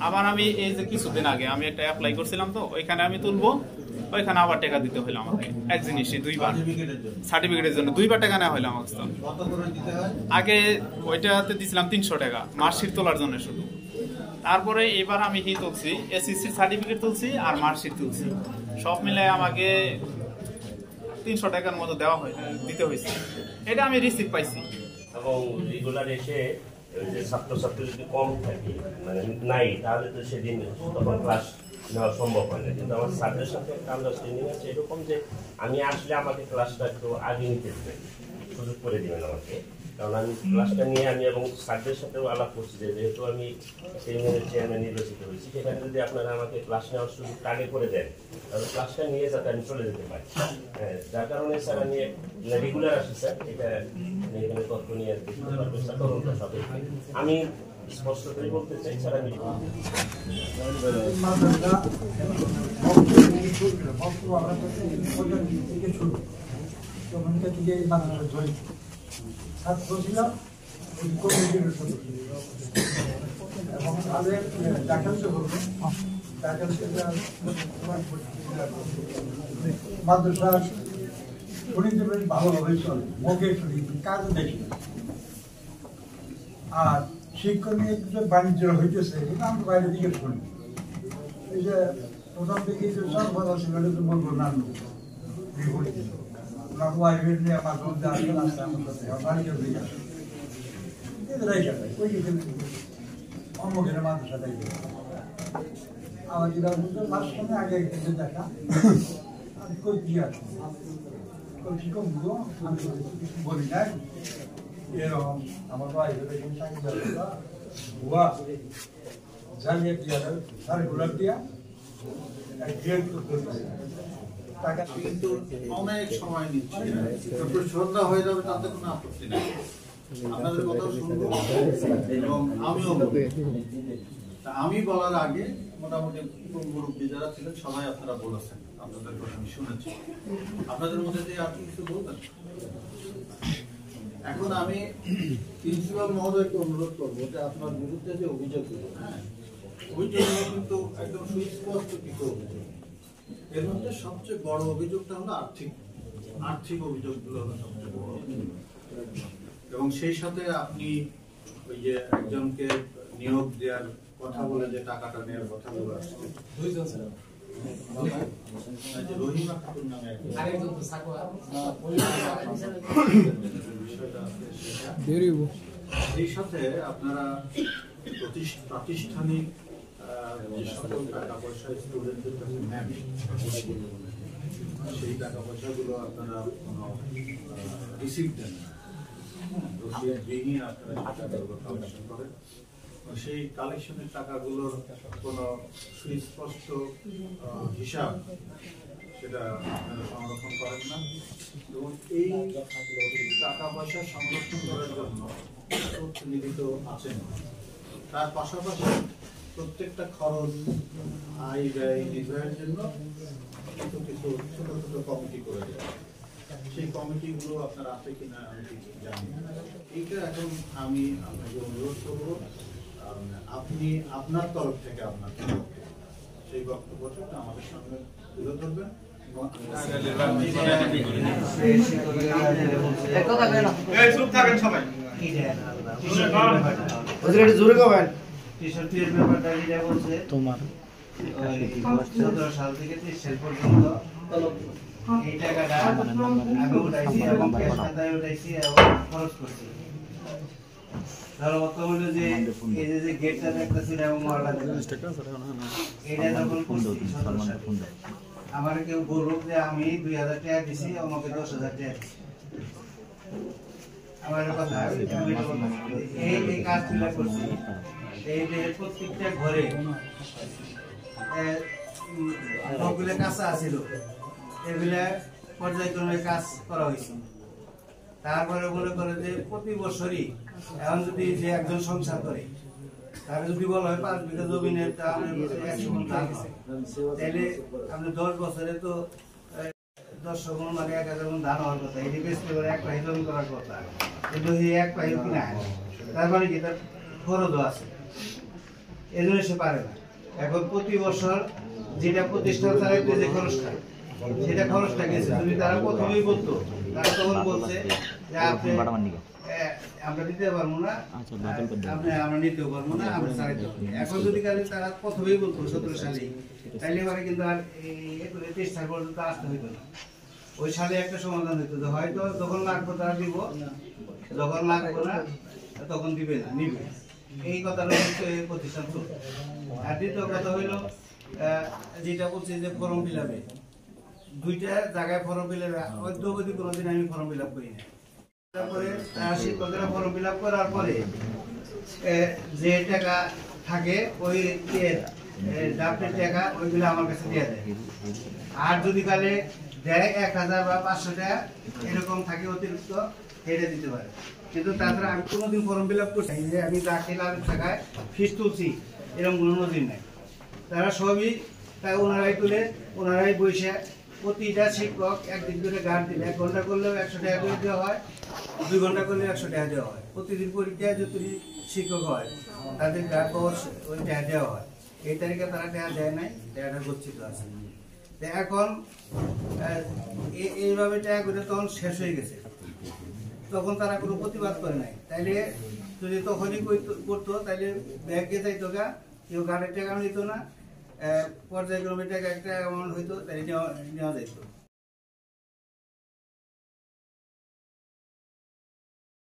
আবার আমি এই যে কিছুদিন আগে আমি একটা অ্যাপ্লাই করছিলাম, তো ওইখানে আমি তুলবো, ওইখানে আবার টাকা দিতে হইলো আমাকে এক জিনিসই দুইবার, সার্টিফিকেটের জন্য দুইবার টাকা নেওয়া হইলো আমার কাছে। আগে ওইটাতে দিছিলাম 300 টাকা মার্কশিট তোলার জন্য শুধু। তারপরে এবার আমি কি তুলছি, এসএসসি সার্টিফিকেট তুলছি আর মার্কশিট তুলছি, সব মিলে আমাকে 300 টাকার মতো দিতে হয়েছে। এটা আমি রিসিভ পাইছি। এবং রেগুলার এসে যে ছাত্রছাত্রী যদি কম থাকে মানে নাই, তাহলে তো সেদিন তখন ক্লাস নেওয়া সম্ভব হয় না। কিন্তু আমার স্যারদের সাথে একটা আন্ডারস্ট্যান্ডিং আছে এরকম যে আমি আসলে আমাকে ক্লাসটা একটু আগে নিতে দেবেন, সুযোগ করে দেবেন আমাকে। কারণ আমি ক্লাসটা নিয়ে আমি এবং স্যারদের সাথেও আলাপ করছি যে যেহেতু আমি ইউনিয়নের চেয়ারম্যান নির্বাচিত হয়েছি, সেখানে যদি আপনারা আমাকে ক্লাস নেওয়ার সুযোগটা আগে করে দেন তাহলে ক্লাসটা নিয়ে যাতে আমি চলে যেতে পারি। যার কারণে স্যার আমি রেগুলার আসি স্যার, এটা এখানে তথ্য নিয়ে দেখতে পারবেন স্যার তদন্ত সাপেক্ষে। আমি স্পষ্ট করে বলতে চাই স্যার, আমি ছাত্র ছিলাম কমিটির সদস্য এবং তাদের মাদ্রাসা শরীরতে বেশ ভালোভাবে চলে, মুখে শরীর কাজও দেখি। আর শিক্ষক নিয়ে বাণিজ্য হইতেছে কিন্তু আমরা বাইরে দিকে শুনি। এই যে প্রথম থেকে যে সর্বদা ছিল এটা বলবো না ওয়াইফের নিয়ে আমার মধ্যে আসলে আসতে আমার সাথে বাড়িতে হয়ে যাবে অন্যদের মাদ্রাসা দেখে আমার যেটা মাঝখানে আগে একদিকে দেখা আমি কই কি আছে শিক্ষক আমি কিছু বলি নাই এরকম আমার ওয়াইফের ভুয়া জানিয়ে দিয়া সাড়ে গোলাপ দিয়া কিন্তু অনেক সময় নিচ্ছে, তারপর শ্রদ্ধা হয়ে যাবে তাতে কোনো আপত্তি নেই। আপনাদের কথা শুনবো এবং আমিও আমি বলার আগে মোটামুটি মুরব্বী যারা ছিলেন সবাই আপনারা বলেছেন, আপনাদের কথা আমি শুনেছি। আপনাদের মধ্যে দিয়ে আর কিছু বলবেন? এখন আমি প্রিন্সিপাল মহোদয়কে অনুরোধ করবো যে আপনার বিরুদ্ধে যে অভিযোগগুলো, অভিযোগগুলো কিন্তু একদম সুস্পষ্ট কিছু অভিযোগ। এর মধ্যে সবচেয়ে বড় অভিযোগটা হলো আর্থিক অভিযোগগুলো হলো সবচেয়ে বড়। এবং সেই সাথে আপনি ওই যে একজনকে নিয়োগ দেওয়ার কথা বলে যে টাকাটা নেওয়ার কথা বলে আসছে, রহিমা খাতুন নামে এই সাথে আপনারা প্রাতিষ্ঠানিক যে সকল টাকা পয়সা স্টুডেন্টদের কাছে নেন সেই টাকা পয়সাগুলো আপনারা কোনো রিসিভ দেন না, কালেকশন করেন। সেই কালেকশনের টাকাগুলোর কোনো সুস্পষ্ট হিসাব সেটা আপনারা সংরক্ষণ করেন না। এবং এই টাকা পয়সা সংরক্ষণ করার জন্য নিয়োজিত আছেন। তার পাশাপাশি প্রত্যেকটা খরচ আয় ব্যয় নির্বাহের জন্য কিছু কিছু ছোট ছোট কমিটি করে দেয়। সেই কমিটিগুলো আপনার আছে কিনা আমি ঠিক জানি না। এইটা এখন আমি আপনাকে অনুরোধ করবো আপনি আপনার তরফ থেকে আপনার সেই বক্তব্যটা আমাদের সামনে তুলে ধরবেন। তোমার 17 সাল থেকে 30 সাল পর্যন্ত এই টাকাটা আমি উঠাইছি এবং ক্যাশ খাতায় উঠাইছি এবং খরচ করছি। ধরো হলো যে এই যে গেটটা দেখতেছি এবং ওয়ালটা দেখতেছি, এটা যখন করছি আমার কেউ বলল যে আমি 2000 টাকা দিছি, আমাকে 10,000 টাকা দিছি। আমার কথা এই কাজগুলো করছি। এই যে প্রত্যেকটা ঘরে সবগুলো কাঁচা আছিল, এগুলা পর্যায়ক্রমে কাজ করা হয়েছে। তারপরে মনে করে যে প্রতি বছরই এখন যদি যে একজন সংসার করে তাহলে যদি বলা হয় 5 বিঘা জমিনের তাহলে 100 মণ ধান, তাহলে আপনি 10 বছরে তো 10 মণ মানে 1000 মণ ধান হওয়ার কথা, এটি বেচতে পারে 1 পাই জমি করার কথা, কিন্তু এই 1 পাই কিনা তার মানে কি তার খরচও আছে, এই জন্য সে পারে না। এখন প্রতি বছর যেটা প্রতিষ্ঠান চালাইতে যে খরচটা, সেটা খরচটা গেছে, যদি তারা প্রথমেই বলতো, তারা তখন বলছে যে আপনি আমরা দিতে পারবো না, আমরা নিতেও পারবো না, আমরা চালাইতে পারবো। এখন যদি কালে তারা প্রথমেই বলতো 17 সালে, তাইলে এবারে কিন্তু আর 23 সাল পর্যন্ত আসতে হইতো না। ওই সালে একটা সমাধান হইতো যে হয়তো যখন লাগবে তারা দিব, যখন লাগবে না তখন দিবে না, নিবে। এই কথাটা হচ্ছে এই প্রতিষ্ঠান চলছে। আর দ্বিতীয় কথা হইল যেটা বলছে যে ফর্ম ফিল আপে, 2টা জায়গায় ফর্ম ফিল আপে অদ্যবধি কোনোদিন আমি ফর্ম ফিল আপ করি না। তারপরে শিক্ষকরা ফর্ম ফিল আপ করার পরে যে টাকা থাকে ওই ড্রাফটের টাকা ওইগুলো আমার কাছে দিয়ে দেয়। আর যদি কালে দেয় 1000 বা 500 টাকা এরকম থাকে অতিরিক্ত, এটা দিতে পারে। কিন্তু তাছাড়া আমি কোনোদিন ফর্ম ফিল আপ করছি যে আমি দাখিল টাকায় ফিস তুলছি, এরকম কোনো দিন নাই। তারা সবই তাই ওনারাই তুলে, ওনারাই বসে প্রতিটা শিক্ষক একদিন করে গার্ড দিলে 1 ঘন্টা করলেও 100 টাকা করে দেওয়া হয়, 2 ঘন্টা করলেও 100 টাকা দেওয়া হয়। প্রতিদিন পরীক্ষায় যত শিক্ষক হয় তাদের গার্ড পাওয়ার ওই টাকা দেওয়া হয়। এই তারিখে তারা টাকা দেয় নাই, টাকাটা গচ্ছিত আছে। তো এখন এইভাবে টাকা করে তখন শেষ হয়ে গেছে, তখন তারা কোনো প্রতিবাদ করে নাই। তাইলে যদি তখনই করতো তাইলে ব্যাংকে যাইতো গা, কেউ গার্ডের টাকা নিত না, পর্যায়ক্রমে টাকা একটা অ্যামাউন্ট হইতো, তাই নেওয়া যেত।